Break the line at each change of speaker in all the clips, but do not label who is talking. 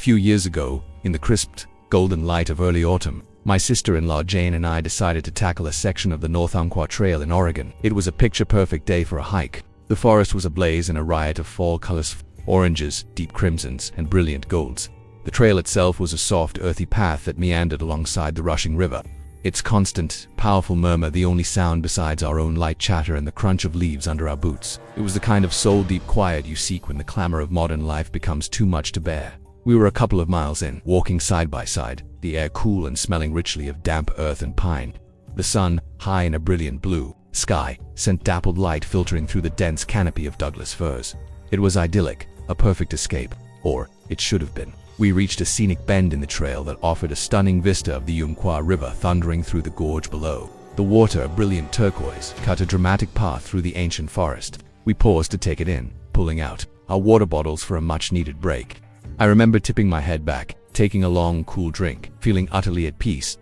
few years ago, in the crisp, golden light of early autumn, my sister-in-law Jane and I decided to tackle a section of the North Umpqua Trail in Oregon. It was a picture-perfect day for a hike. The forest was ablaze in a riot of fall colors, oranges, deep crimsons, and brilliant golds. The trail itself was a soft, earthy path that meandered alongside the rushing river. Its constant, powerful murmur the only sound besides our own light chatter and the crunch of leaves under our boots. It was the kind of soul-deep quiet you seek when the clamor of modern life becomes too much to bear. We were a couple of miles in, walking side by side, the air cool and smelling richly of damp earth and pine. The sun, high in a brilliant blue sky, sent dappled light filtering through the dense canopy of Douglas firs. It was idyllic, a perfect escape, or it should have been. We reached a scenic bend in the trail that offered a stunning vista of the Umpqua River thundering through the gorge below. The water, a brilliant turquoise, cut a dramatic path through the ancient forest. We paused to take it in, pulling out our water bottles for a much-needed break. I remember tipping my head back, taking a long, cool drink, feeling utterly at peace,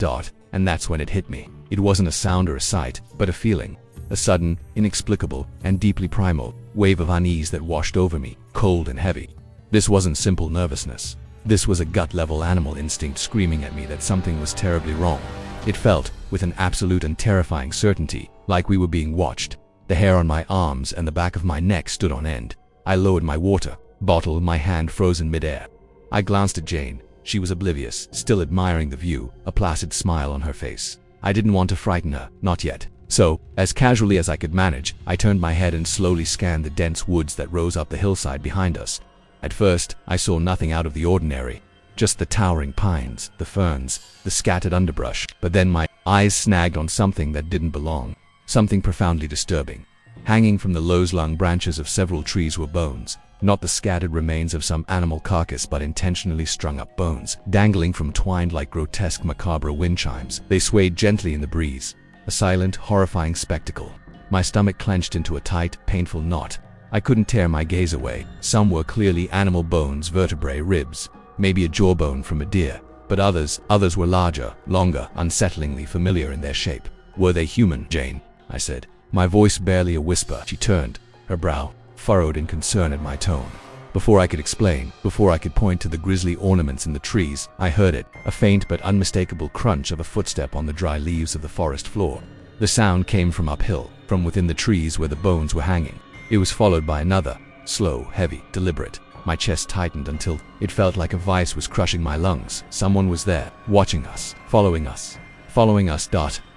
and that's when it hit me. It wasn't a sound or a sight, but a feeling. A sudden, inexplicable, and deeply primal wave of unease that washed over me, cold and heavy. This wasn't simple nervousness. This was a gut-level animal instinct screaming at me that something was terribly wrong. It felt, with an absolute and terrifying certainty, like we were being watched. The hair on my arms and the back of my neck stood on end. I lowered my water bottle, my hand frozen midair. I glanced at Jane. She was oblivious, still admiring the view, a placid smile on her face. I didn't want to frighten her, not yet. So, as casually as I could manage, I turned my head and slowly scanned the dense woods that rose up the hillside behind us. At first, I saw nothing out of the ordinary, just the towering pines, the ferns, the scattered underbrush. But then my eyes snagged on something that didn't belong, something profoundly disturbing. Hanging from the low-slung branches of several trees were bones, not the scattered remains of some animal carcass but intentionally strung-up bones, dangling from twined like grotesque macabre wind chimes. They swayed gently in the breeze, a silent, horrifying spectacle. My stomach clenched into a tight, painful knot. I couldn't tear my gaze away. Some were clearly animal bones, vertebrae, ribs, maybe a jawbone from a deer, but others were larger, longer, unsettlingly familiar in their shape. Were they human, Jane? I said, my voice barely a whisper. She turned, her brow furrowed in concern at my tone. Before I could explain, before I could point to the grisly ornaments in the trees, I heard it, a faint but unmistakable crunch of a footstep on the dry leaves of the forest floor. The sound came from uphill, from within the trees where the bones were hanging. It was followed by another, slow, heavy, deliberate. My chest tightened until it felt like a vice was crushing my lungs. Someone was there, watching us, following us. Following us.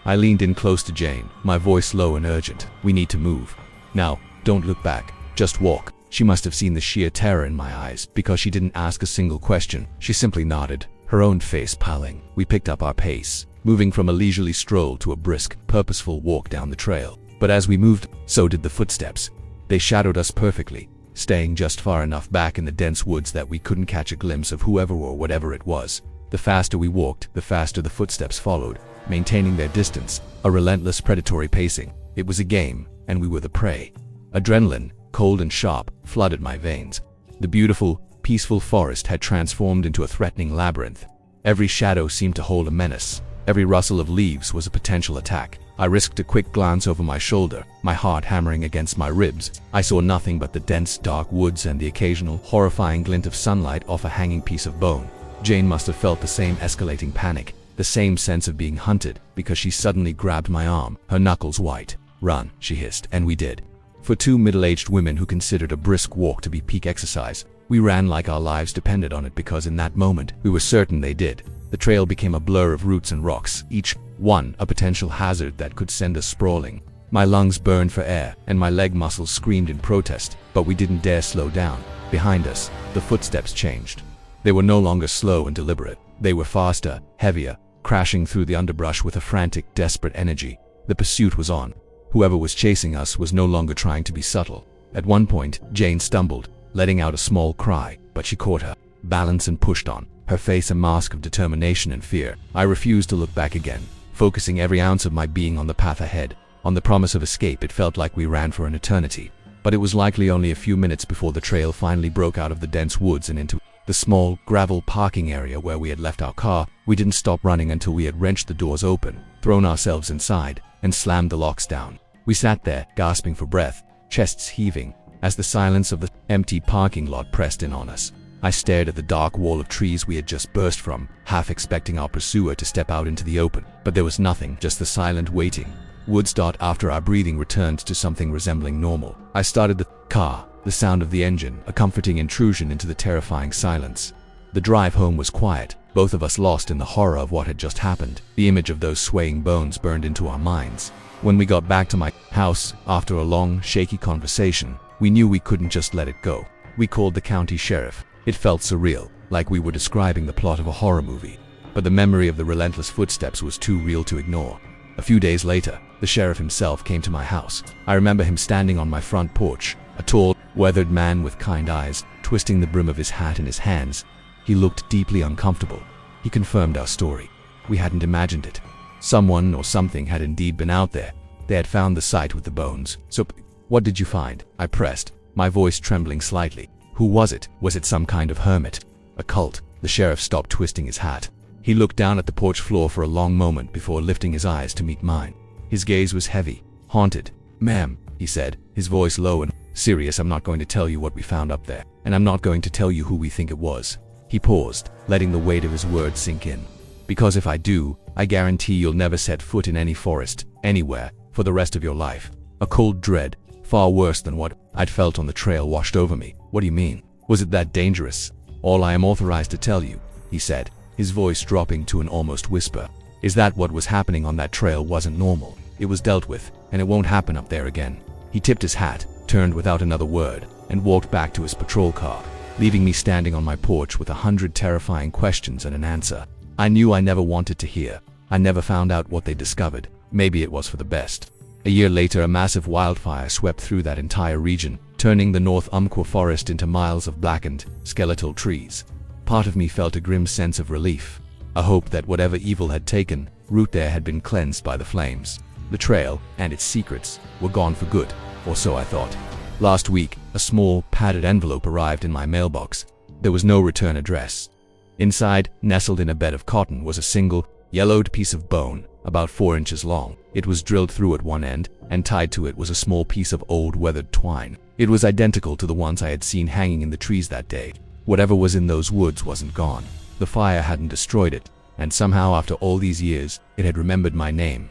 I leaned in close to Jane, my voice low and urgent. We need to move. Now, don't look back. Just walk. She must have seen the sheer terror in my eyes, because she didn't ask a single question. She simply nodded, her own face paling. We picked up our pace, moving from a leisurely stroll to a brisk, purposeful walk down the trail. But as we moved, so did the footsteps. They shadowed us perfectly, staying just far enough back in the dense woods that we couldn't catch a glimpse of whoever or whatever it was. The faster we walked, the faster the footsteps followed, maintaining their distance, a relentless predatory pacing. It was a game, and we were the prey. Adrenaline, cold and sharp, flooded my veins. The beautiful, peaceful forest had transformed into a threatening labyrinth. Every shadow seemed to hold a menace. Every rustle of leaves was a potential attack. I risked a quick glance over my shoulder, my heart hammering against my ribs. I saw nothing but the dense, dark woods and the occasional, horrifying glint of sunlight off a hanging piece of bone. Jane must have felt the same escalating panic, the same sense of being hunted, because she suddenly grabbed my arm, her knuckles white. "Run," she hissed, and we did. For two middle-aged women who considered a brisk walk to be peak exercise, we ran like our lives depended on it, because in that moment, we were certain they did. The trail became a blur of roots and rocks, each one a potential hazard that could send us sprawling. My lungs burned for air, and my leg muscles screamed in protest, but we didn't dare slow down. Behind us, the footsteps changed. They were no longer slow and deliberate. They were faster, heavier, crashing through the underbrush with a frantic, desperate energy. The pursuit was on. Whoever was chasing us was no longer trying to be subtle. At one point, Jane stumbled, letting out a small cry, but she caught her balance and pushed on, her face a mask of determination and fear. I refused to look back again, focusing every ounce of my being on the path ahead, on the promise of escape. It felt like we ran for an eternity, but it was likely only a few minutes before the trail finally broke out of the dense woods and into the small, gravel parking area where we had left our car. We didn't stop running until we had wrenched the doors open, thrown ourselves inside, and slammed the locks down. We sat there, gasping for breath, chests heaving, as the silence of the empty parking lot pressed in on us. I stared at the dark wall of trees we had just burst from, half expecting our pursuer to step out into the open. But there was nothing, just the silent waiting. Woods. After our breathing returned to something resembling normal, I started the car, the sound of the engine, a comforting intrusion into the terrifying silence. The drive home was quiet, both of us lost in the horror of what had just happened. The image of those swaying bones burned into our minds. When we got back to my house, after a long, shaky conversation, we knew we couldn't just let it go. We called the county sheriff. It felt surreal, like we were describing the plot of a horror movie. But the memory of the relentless footsteps was too real to ignore. A few days later, the sheriff himself came to my house. I remember him standing on my front porch, a tall, weathered man with kind eyes, twisting the brim of his hat in his hands. He looked deeply uncomfortable. He confirmed our story. We hadn't imagined it. Someone or something had indeed been out there. They had found the site with the bones. So, what did you find? I pressed, my voice trembling slightly. Who was it? Was it some kind of hermit? A cult? The sheriff stopped twisting his hat. He looked down at the porch floor for a long moment before lifting his eyes to meet mine. His gaze was heavy, haunted. Ma'am, he said, his voice low and serious, I'm not going to tell you what we found up there, and I'm not going to tell you who we think it was. He paused, letting the weight of his words sink in. Because if I do, I guarantee you'll never set foot in any forest, anywhere, for the rest of your life. A cold dread, far worse than what I'd felt on the trail, washed over me. What do you mean? Was it that dangerous? All I am authorized to tell you, he said, his voice dropping to an almost whisper, is that what was happening on that trail wasn't normal. It was dealt with, and it won't happen up there again. He tipped his hat, turned without another word, and walked back to his patrol car, leaving me standing on my porch with 100 terrifying questions and an answer I knew I never wanted to hear. I never found out what they discovered. Maybe it was for the best. A year later, a massive wildfire swept through that entire region, turning the North Umpqua forest into miles of blackened, skeletal trees. Part of me felt a grim sense of relief, a hope that whatever evil had taken root there had been cleansed by the flames. The trail and its secrets were gone for good, or so I thought. Last week, a small, padded envelope arrived in my mailbox. There was no return address. Inside, nestled in a bed of cotton, was a single, yellowed piece of bone, about 4 inches long. It was drilled through at one end, and tied to it was a small piece of old, weathered twine. It was identical to the ones I had seen hanging in the trees that day. Whatever was in those woods wasn't gone. The fire hadn't destroyed it, and somehow after all these years, it had remembered my name.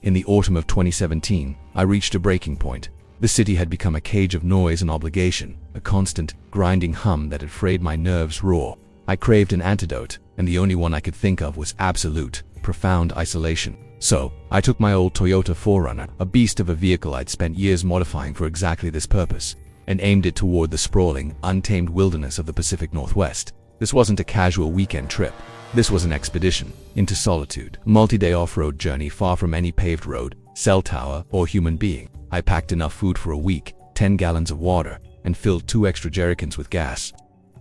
In the autumn of 2017, I reached a breaking point. The city had become a cage of noise and obligation, a constant, grinding hum that had frayed my nerves raw. I craved an antidote, and the only one I could think of was absolute, profound isolation. So, I took my old Toyota 4Runner, a beast of a vehicle I'd spent years modifying for exactly this purpose, and aimed it toward the sprawling, untamed wilderness of the Pacific Northwest. This wasn't a casual weekend trip. This was an expedition into solitude, a multi-day off-road journey far from any paved road, cell tower, or human being. I packed enough food for a week, 10 gallons of water, and filled 2 extra jerrycans with gas.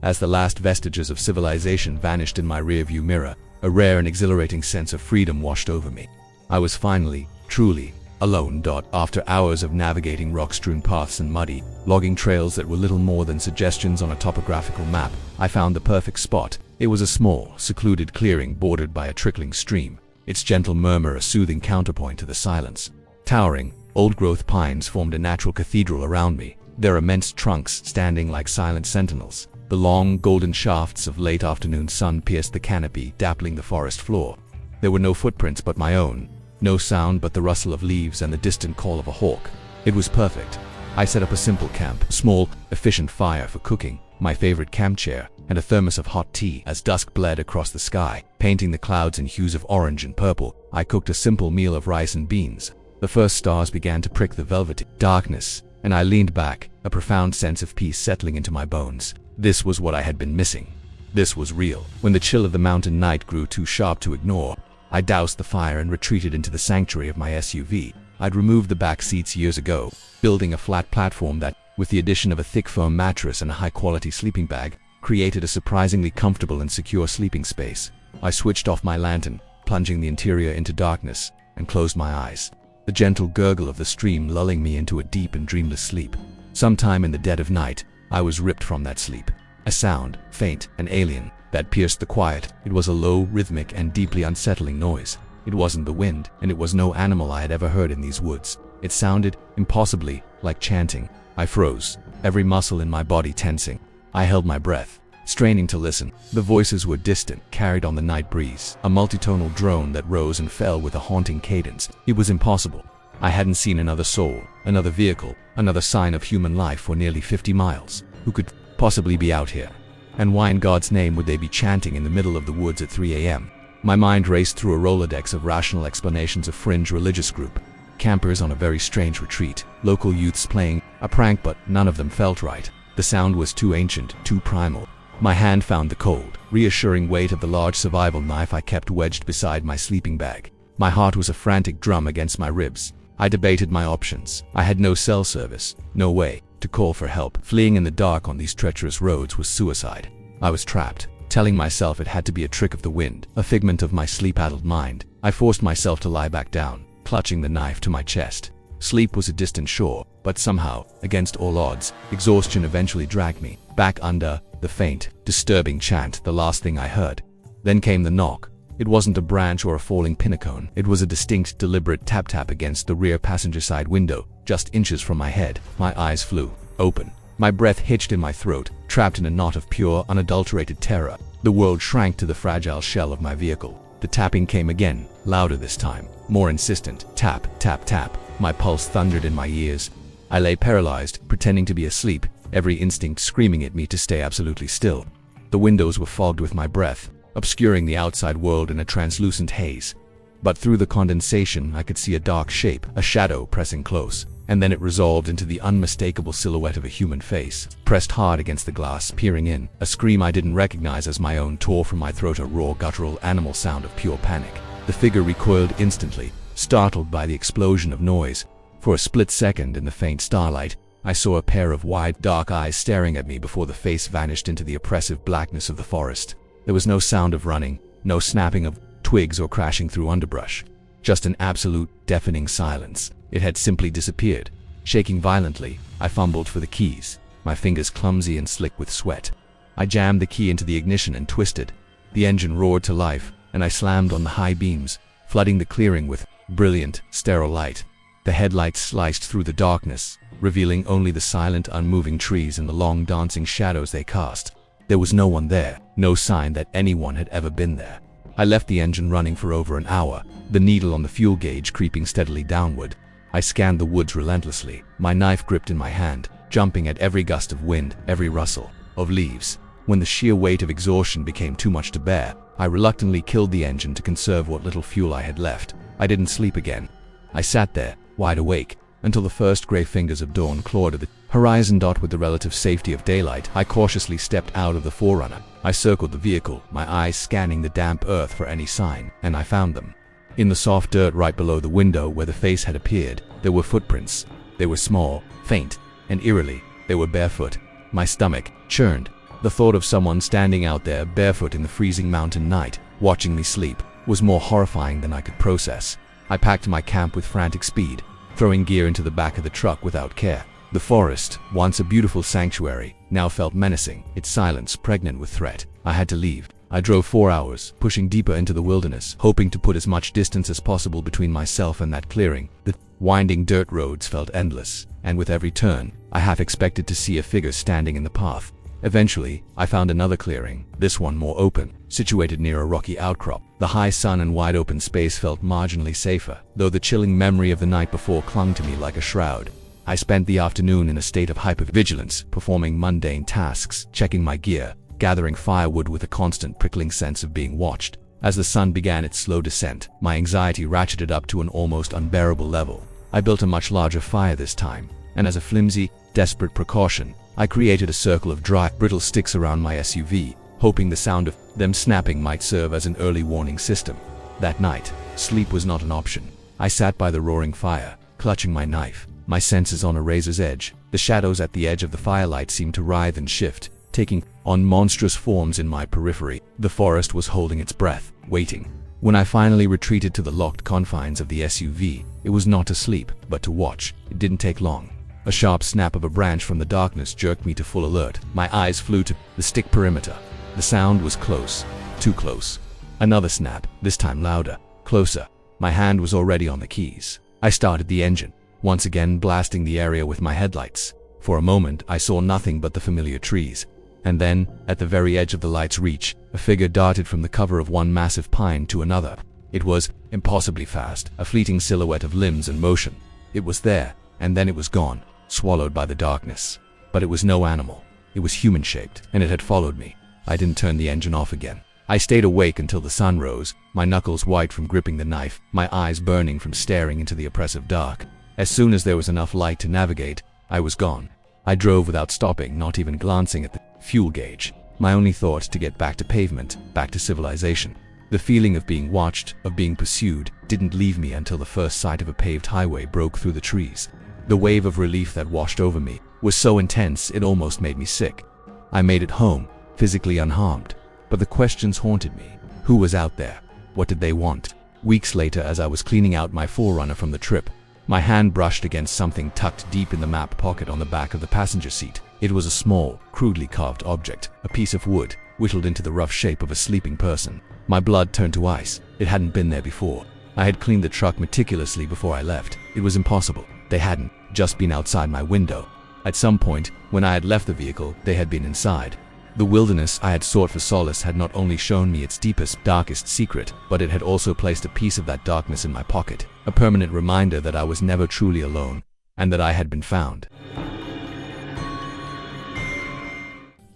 As the last vestiges of civilization vanished in my rearview mirror, a rare and exhilarating sense of freedom washed over me. I was finally, truly, alone. After hours of navigating rock-strewn paths and muddy, logging trails that were little more than suggestions on a topographical map, I found the perfect spot. It was a small, secluded clearing bordered by a trickling stream, its gentle murmur a soothing counterpoint to the silence. Towering, old-growth pines formed a natural cathedral around me, their immense trunks standing like silent sentinels. The long, golden shafts of late afternoon sun pierced the canopy, dappling the forest floor. There were no footprints but my own, no sound but the rustle of leaves and the distant call of a hawk. It was perfect. I set up a simple camp, a small, efficient fire for cooking, my favorite camp chair, and a thermos of hot tea. As dusk bled across the sky, painting the clouds in hues of orange and purple, I cooked a simple meal of rice and beans. The first stars began to prick the velvety darkness, and I leaned back, a profound sense of peace settling into my bones. This was what I had been missing. This was real. When the chill of the mountain night grew too sharp to ignore, I doused the fire and retreated into the sanctuary of my SUV. I'd removed the back seats years ago, building a flat platform that, with the addition of a thick foam mattress and a high-quality sleeping bag, created a surprisingly comfortable and secure sleeping space. I switched off my lantern, plunging the interior into darkness, and closed my eyes, the gentle gurgle of the stream lulling me into a deep and dreamless sleep. Sometime in the dead of night, I was ripped from that sleep. A sound, faint and alien, that pierced the quiet. It was a low, rhythmic, and deeply unsettling noise. It wasn't the wind, and it was no animal I had ever heard in these woods. It sounded, impossibly, like chanting. I froze, every muscle in my body tensing. I held my breath, straining to listen. The voices were distant, carried on the night breeze, a multitonal drone that rose and fell with a haunting cadence. It was impossible. I hadn't seen another soul, another vehicle, another sign of human life for nearly 50 miles. Who could possibly be out here? And why in God's name would they be chanting in the middle of the woods at 3 a.m.? My mind raced through a Rolodex of rational explanations of fringe religious group, campers on a very strange retreat, local youths playing a prank, but none of them felt right. The sound was too ancient, too primal. My hand found the cold, reassuring weight of the large survival knife I kept wedged beside my sleeping bag. My heart was a frantic drum against my ribs. I debated my options. I had no cell service, no way to call for help. Fleeing in the dark on these treacherous roads was suicide. I was trapped, telling myself it had to be a trick of the wind, a figment of my sleep-addled mind. I forced myself to lie back down, clutching the knife to my chest. Sleep was a distant shore, but somehow, against all odds, exhaustion eventually dragged me back under the faint, disturbing chant, the last thing I heard. Then came the knock. It wasn't a branch or a falling pinnacone. It was a distinct, deliberate tap-tap against the rear passenger side window, just inches from my head. My eyes flew open. My breath hitched in my throat, trapped in a knot of pure, unadulterated terror. The world shrank to the fragile shell of my vehicle. The tapping came again, louder this time, more insistent. Tap, tap, tap. My pulse thundered in my ears. I lay paralyzed, pretending to be asleep, every instinct screaming at me to stay absolutely still. The windows were fogged with my breath, obscuring the outside world in a translucent haze. But through the condensation, I could see a dark shape, a shadow pressing close. And then it resolved into the unmistakable silhouette of a human face, pressed hard against the glass, peering in. A scream I didn't recognize as my own tore from my throat, a raw, guttural animal sound of pure panic. The figure recoiled instantly, startled by the explosion of noise. For a split second in the faint starlight, I saw a pair of wide, dark eyes staring at me before the face vanished into the oppressive blackness of the forest. There was no sound of running, no snapping of twigs or crashing through underbrush. Just an absolute, deafening silence. It had simply disappeared. Shaking violently, I fumbled for the keys, my fingers clumsy and slick with sweat. I jammed the key into the ignition and twisted. The engine roared to life, and I slammed on the high beams, flooding the clearing with brilliant, sterile light. The headlights sliced through the darkness, revealing only the silent, unmoving trees and the long, dancing shadows they cast. There was no one there, no sign that anyone had ever been there. I left the engine running for over an hour, the needle on the fuel gauge creeping steadily downward. I scanned the woods relentlessly, my knife gripped in my hand, jumping at every gust of wind, every rustle of leaves. When the sheer weight of exhaustion became too much to bear, I reluctantly killed the engine to conserve what little fuel I had left. I didn't sleep again. I sat there, wide awake, until the first gray fingers of dawn clawed at the horizon. With the relative safety of daylight, I cautiously stepped out of the Forerunner. I circled the vehicle, my eyes scanning the damp earth for any sign, and I found them. In the soft dirt right below the window where the face had appeared, there were footprints. They were small, faint, and eerily, they were barefoot. My stomach churned. The thought of someone standing out there barefoot in the freezing mountain night, watching me sleep, was more horrifying than I could process. I packed my camp with frantic speed, throwing gear into the back of the truck without care. The forest, once a beautiful sanctuary, now felt menacing, its silence pregnant with threat. I had to leave. I drove 4 hours, pushing deeper into the wilderness, hoping to put as much distance as possible between myself and that clearing. The winding dirt roads felt endless, and with every turn, I half expected to see a figure standing in the path. Eventually, I found another clearing, this one more open, situated near a rocky outcrop. The high sun and wide open space felt marginally safer, though the chilling memory of the night before clung to me like a shroud. I spent the afternoon in a state of hypervigilance, performing mundane tasks, checking my gear, gathering firewood with a constant prickling sense of being watched. As the sun began its slow descent, my anxiety ratcheted up to an almost unbearable level. I built a much larger fire this time, and as a flimsy, desperate precaution, I created a circle of dry, brittle sticks around my SUV, hoping the sound of them snapping might serve as an early warning system. That night, sleep was not an option. I sat by the roaring fire, clutching my knife, my senses on a razor's edge. The shadows at the edge of the firelight seemed to writhe and shift, taking on monstrous forms in my periphery. The forest was holding its breath, waiting. When I finally retreated to the locked confines of the SUV, it was not to sleep, but to watch. It didn't take long. A sharp snap of a branch from the darkness jerked me to full alert. My eyes flew to the stick perimeter. The sound was close, too close. Another snap, this time louder, closer. My hand was already on the keys. I started the engine, once again blasting the area with my headlights. For a moment, I saw nothing but the familiar trees. And then, at the very edge of the light's reach, a figure darted from the cover of one massive pine to another. It was impossibly fast, a fleeting silhouette of limbs and motion. It was there, and then it was gone, swallowed by the darkness. But it was no animal. It was human-shaped, and it had followed me. I didn't turn the engine off again. I stayed awake until the sun rose, my knuckles white from gripping the knife, my eyes burning from staring into the oppressive dark. As soon as there was enough light to navigate, I was gone. I drove without stopping, not even glancing at the fuel gauge. My only thought to get back to pavement, back to civilization. The feeling of being watched, of being pursued, didn't leave me until the first sight of a paved highway broke through the trees. The wave of relief that washed over me was so intense it almost made me sick. I made it home, physically unharmed. But the questions haunted me. Who was out there? What did they want? Weeks later, as I was cleaning out my Forerunner from the trip, my hand brushed against something tucked deep in the map pocket on the back of the passenger seat. It was a small, crudely carved object, a piece of wood, whittled into the rough shape of a sleeping person. My blood turned to ice. It hadn't been there before. I had cleaned the truck meticulously before I left. It was impossible. They hadn't just been outside my window. At some point, when I had left the vehicle, they had been inside. The wilderness I had sought for solace had not only shown me its deepest, darkest secret, but it had also placed a piece of that darkness in my pocket, a permanent reminder that I was never truly alone, and that I had been found.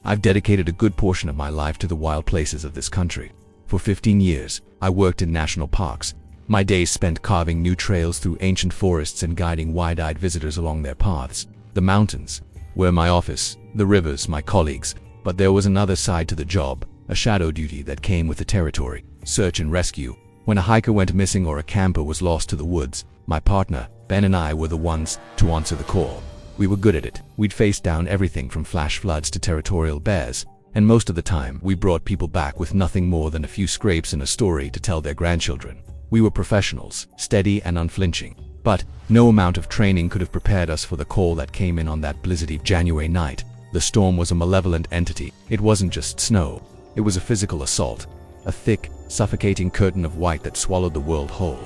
I've dedicated a good portion of my life to the wild places of this country. For 15 years, I worked in national parks. My days spent carving new trails through ancient forests and guiding wide-eyed visitors along their paths. The mountains were my office, the rivers my colleagues. But there was another side to the job, a shadow duty that came with the territory, search and rescue. When a hiker went missing or a camper was lost to the woods, my partner, Ben, and I were the ones to answer the call. We were good at it. We'd faced down everything from flash floods to territorial bears, and most of the time we brought people back with nothing more than a few scrapes and a story to tell their grandchildren. We were professionals, steady and unflinching. But no amount of training could have prepared us for the call that came in on that blizzardy January night. The storm was a malevolent entity. It wasn't just snow. It was a physical assault. A thick, suffocating curtain of white that swallowed the world whole.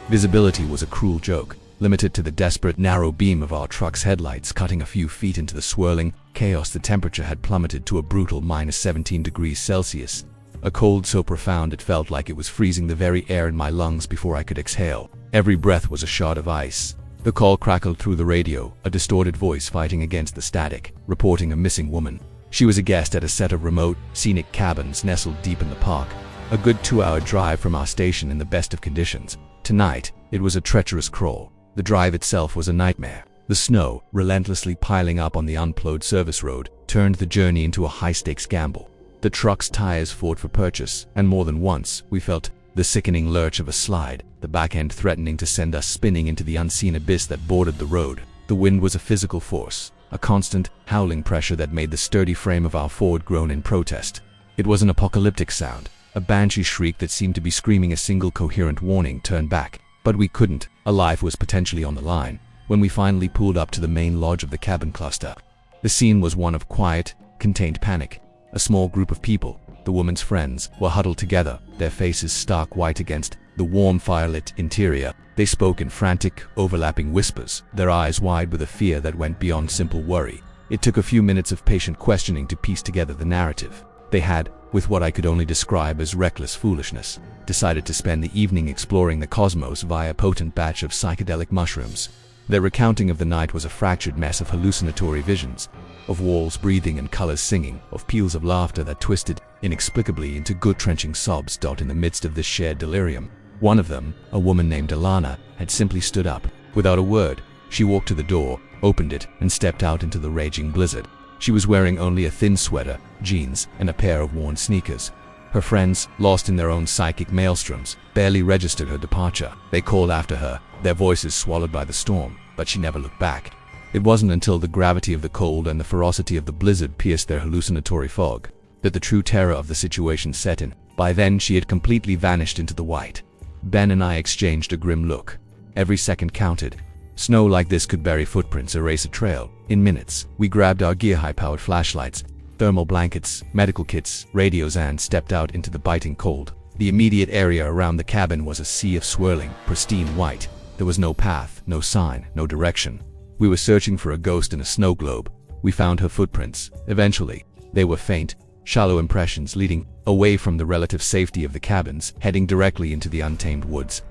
Visibility was a cruel joke, limited to the desperate narrow beam of our truck's headlights cutting a few feet into the swirling chaos. The temperature had plummeted to a brutal -17 degrees Celsius. A cold so profound it felt like it was freezing the very air in my lungs before I could exhale. Every breath was a shard of ice. The call crackled through the radio, a distorted voice fighting against the static, reporting a missing woman. She was a guest at a set of remote, scenic cabins nestled deep in the park, a good 2-hour drive from our station in the best of conditions. Tonight, it was a treacherous crawl. The drive itself was a nightmare. The snow, relentlessly piling up on the unplowed service road, turned the journey into a high-stakes gamble. The truck's tires fought for purchase, and more than once, we felt the sickening lurch of a slide, the back end threatening to send us spinning into the unseen abyss that bordered the road. The wind was a physical force, a constant, howling pressure that made the sturdy frame of our Ford groan in protest. It was an apocalyptic sound, a banshee shriek that seemed to be screaming a single coherent warning: turn back. But we couldn't. A life was potentially on the line when we finally pulled up to the main lodge of the cabin cluster. The scene was one of quiet, contained panic. A small group of people, the woman's friends, were huddled together, their faces stark white against the warm firelit interior. They spoke in frantic, overlapping whispers, their eyes wide with a fear that went beyond simple worry. It took a few minutes of patient questioning to piece together the narrative. They had, with what I could only describe as reckless foolishness, decided to spend the evening exploring the cosmos via a potent batch of psychedelic mushrooms. Their recounting of the night was a fractured mess of hallucinatory visions, of walls breathing and colors singing, of peals of laughter that twisted inexplicably into gut-wrenching sobs. In the midst of this shared delirium, one of them, a woman named Alana, had simply stood up. Without a word, she walked to the door, opened it, and stepped out into the raging blizzard. She was wearing only a thin sweater, jeans, and a pair of worn sneakers. Her friends, lost in their own psychic maelstroms, barely registered her departure. They called after her, their voices swallowed by the storm, but she never looked back. It wasn't until the gravity of the cold and the ferocity of the blizzard pierced their hallucinatory fog that the true terror of the situation set in. By then, she had completely vanished into the white. Ben and I exchanged a grim look. Every second counted. Snow like this could bury footprints, erase a trail. In minutes, we grabbed our gear, high-powered flashlights, thermal blankets, medical kits, radios, and stepped out into the biting cold. The immediate area around the cabin was a sea of swirling, pristine white. There was no path, no sign, no direction. We were searching for a ghost in a snow globe. We found her footprints. Eventually, they were faint, shallow impressions leading away from the relative safety of the cabins, heading directly into the untamed woods.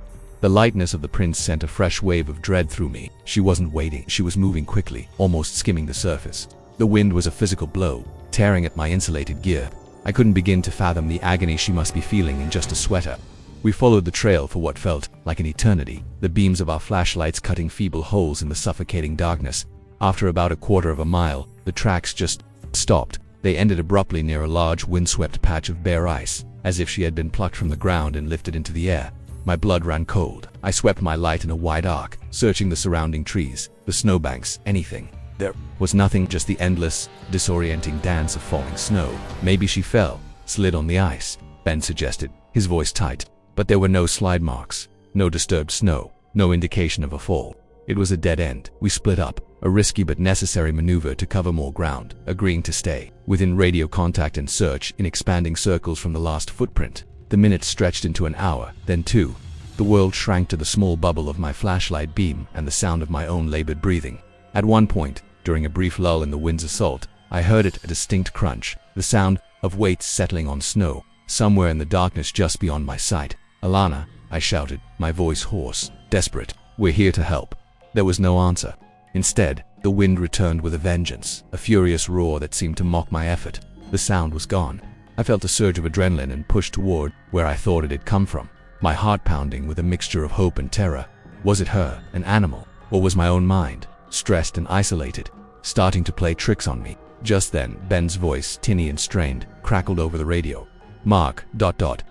The lightness of the prints sent a fresh wave of dread through me. She wasn't waiting. She was moving quickly, almost skimming the surface. The wind was a physical blow, tearing at my insulated gear. I couldn't begin to fathom the agony she must be feeling in just a sweater. We followed the trail for what felt like an eternity, the beams of our flashlights cutting feeble holes in the suffocating darkness. After about a quarter of a mile, the tracks just stopped. They ended abruptly near a large windswept patch of bare ice, as if she had been plucked from the ground and lifted into the air. My blood ran cold. I swept my light in a wide arc, searching the surrounding trees, the snowbanks, anything. There was nothing, just the endless, disorienting dance of falling snow. Maybe she fell, slid on the ice, Ben suggested, his voice tight. But there were no slide marks, no disturbed snow, no indication of a fall. It was a dead end. We split up, a risky but necessary maneuver to cover more ground, agreeing to stay within radio contact and search in expanding circles from the last footprint. The minutes stretched into an hour, then two. The world shrank to the small bubble of my flashlight beam and the sound of my own labored breathing. At one point, during a brief lull in the wind's assault, I heard it, a distinct crunch, the sound of weights settling on snow, somewhere in the darkness just beyond my sight. "Alana," I shouted, my voice hoarse, desperate. "We're here to help." There was no answer. Instead, the wind returned with a vengeance, a furious roar that seemed to mock my effort. The sound was gone. I felt a surge of adrenaline and pushed toward where I thought it had come from, my heart pounding with a mixture of hope and terror. Was it her, an animal, or was my own mind, stressed and isolated, starting to play tricks on me? Just then, Ben's voice, tinny and strained, crackled over the radio. "Mark,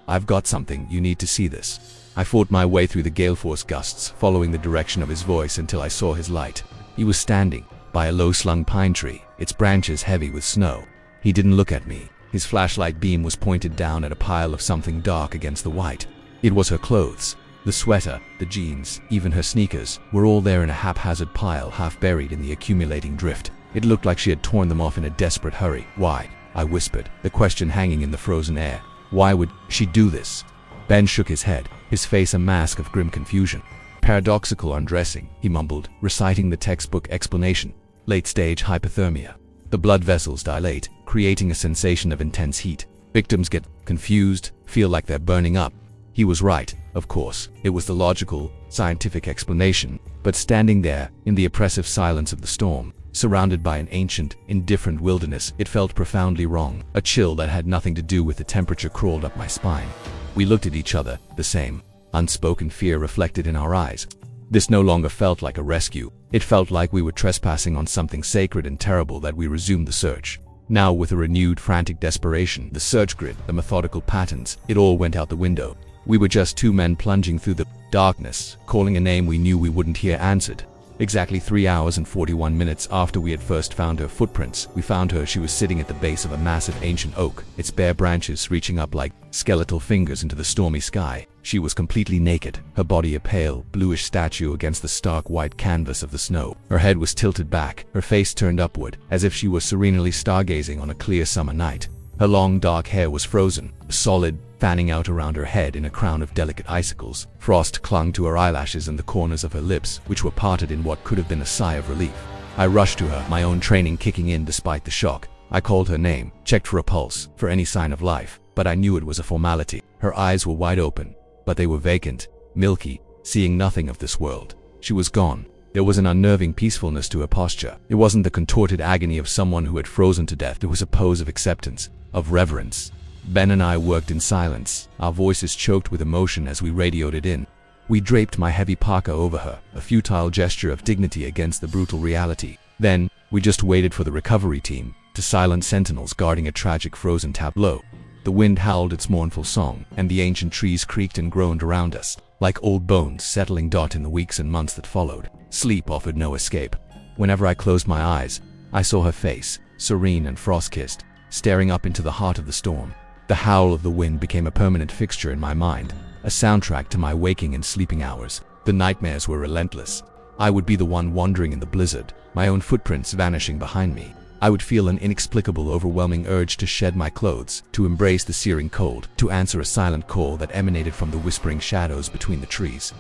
I've got something, you need to see this." I fought my way through the gale force gusts, following the direction of his voice until I saw his light. He was standing by a low-slung pine tree, its branches heavy with snow. He didn't look at me. His flashlight beam was pointed down at a pile of something dark against the white. It was her clothes. The sweater, the jeans, even her sneakers, were all there in a haphazard pile, half buried in the accumulating drift. It looked like she had torn them off in a desperate hurry. "Why?" I whispered, the question hanging in the frozen air. Why would she do this? Ben shook his head, his face a mask of grim confusion. "Paradoxical undressing," he mumbled, reciting the textbook explanation. "Late-stage hypothermia. The blood vessels dilate, creating a sensation of intense heat. Victims get confused, feel like they're burning up." He was right, of course. It was the logical, scientific explanation. But standing there, in the oppressive silence of the storm, surrounded by an ancient, indifferent wilderness, it felt profoundly wrong. A chill that had nothing to do with the temperature crawled up my spine. We looked at each other, the same unspoken fear reflected in our eyes. This no longer felt like a rescue. It felt like we were trespassing on something sacred and terrible. That we resumed the search. Now with a renewed frantic desperation, the search grid, the methodical patterns, it all went out the window. We were just two men plunging through the darkness, calling a name we knew we wouldn't hear answered. Exactly 3 hours and 41 minutes after we had first found her footprints, we found her. She was sitting at the base of a massive ancient oak, its bare branches reaching up like skeletal fingers into the stormy sky. She was completely naked, her body a pale, bluish statue against the stark white canvas of the snow. Her head was tilted back, her face turned upward, as if she were serenely stargazing on a clear summer night. Her long dark hair was frozen, solid, fanning out around her head in a crown of delicate icicles. Frost clung to her eyelashes and the corners of her lips, which were parted in what could have been a sigh of relief. I rushed to her, my own training kicking in despite the shock. I called her name, checked for a pulse, for any sign of life, but I knew it was a formality. Her eyes were wide open, but they were vacant, milky, seeing nothing of this world. She was gone. There was an unnerving peacefulness to her posture. It wasn't the contorted agony of someone who had frozen to death. There was a pose of acceptance, of reverence. Ben and I worked in silence, our voices choked with emotion as we radioed it in. We draped my heavy parka over her, a futile gesture of dignity against the brutal reality. Then, we just waited for the recovery team, to silent sentinels guarding a tragic frozen tableau. The wind howled its mournful song, and the ancient trees creaked and groaned around us, like old bones settling in the weeks and months that followed. Sleep offered no escape. Whenever I closed my eyes, I saw her face, serene and frost-kissed, staring up into the heart of the storm. The howl of the wind became a permanent fixture in my mind, a soundtrack to my waking and sleeping hours. The nightmares were relentless. I would be the one wandering in the blizzard, my own footprints vanishing behind me. I would feel an inexplicable, overwhelming urge to shed my clothes, to embrace the searing cold, to answer a silent call that emanated from the whispering shadows between the trees.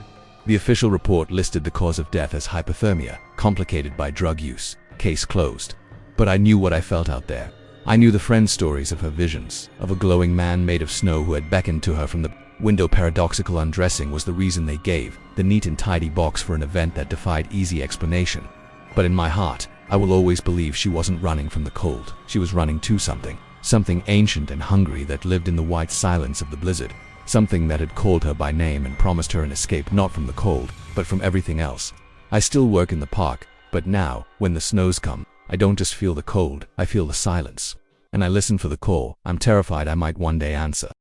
The official report listed the cause of death as hypothermia, complicated by drug use. Case closed. But I knew what I felt out there. I knew the friend's stories of her visions, of a glowing man made of snow who had beckoned to her from the window. Paradoxical undressing was the reason they gave, the neat and tidy box for an event that defied easy explanation. But in my heart, I will always believe she wasn't running from the cold. She was running to something. Something ancient and hungry that lived in the white silence of the blizzard. Something that had called her by name and promised her an escape not from the cold, but from everything else. I still work in the park, but now, when the snows come, I don't just feel the cold, I feel the silence. And I listen for the call. I'm terrified I might one day answer.